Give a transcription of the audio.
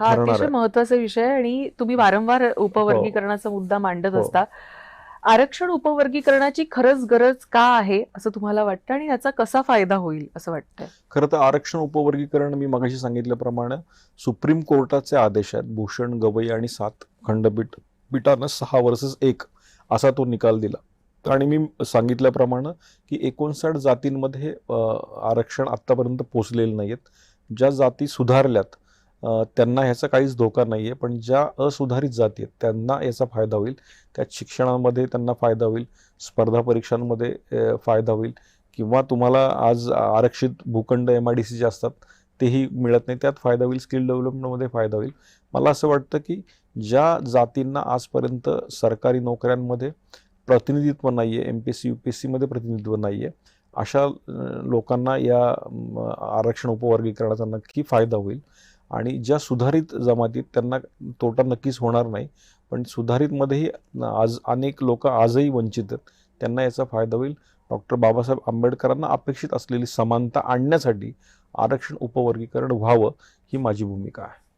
हा ठरणार अतिशय आहे. महत्वाचा विषय आहे आणि तुम्ही वारंवार हो, उपवर्गीकरणाचा मुद्दा मांडत हो. असता. आरक्षण उपवर्गीकरणाची खरंच गरज का आहे असं तुम्हाला वाटतं आणि याचा कसा फायदा होईल असं वाटतंय? खरं तर आरक्षण उपवर्गीकरण मी मगाशी सांगितल्याप्रमाणे सुप्रीम कोर्टाचे आदेश आहेत. भूषण, गवई आणि 7 खंडपीठानं 6 वर्सेस 1 असा तो निकाल दिला. आणि मी सांगितल्याप्रमाणे की 59 जातींमध्ये आरक्षण आत्तापर्यंत पोचलेलं नाहीत. ज्या जाती सुधारल्यात त्यांना ह्याचा काहीच धोका नाही आहे. पण ज्या असुधारित जाती आहेत त्यांना याचा फायदा होईल. त्यात शिक्षणामध्ये त्यांना फायदा होईल, स्पर्धा परीक्षांमध्ये फायदा होईल किंवा तुम्हाला आज आरक्षित भूखंड MIDCचे असतात तेही मिळत नाही, त्यात फायदा होईल. स्किल डेव्हलपमेंटमध्ये फायदा होईल. मला असं वाटतं की ज्या जातींना आजपर्यंत सरकारी नोकऱ्यांमध्ये प्रतिनिधित्व नाही आहे, MPSC UPSC मध्ये प्रतिनिधित्व नाही आहे, अशा लोकांना या आरक्षण उपवर्गीकरणाचा नक्की फायदा होईल. आणि ज्या सुधारित जमातीत त्यांना तोटा नक्कीच होणार नाही. पण सुधारितमध्येही आज अनेक लोक आजही वंचित आहेत, त्यांना याचा फायदा होईल. डॉक्टर बाबासाहेब आंबेडकरांना अपेक्षित असलेली समानता आणण्यासाठी आरक्षण उपवर्गीकरण व्हावं ही माझी भूमिका आहे.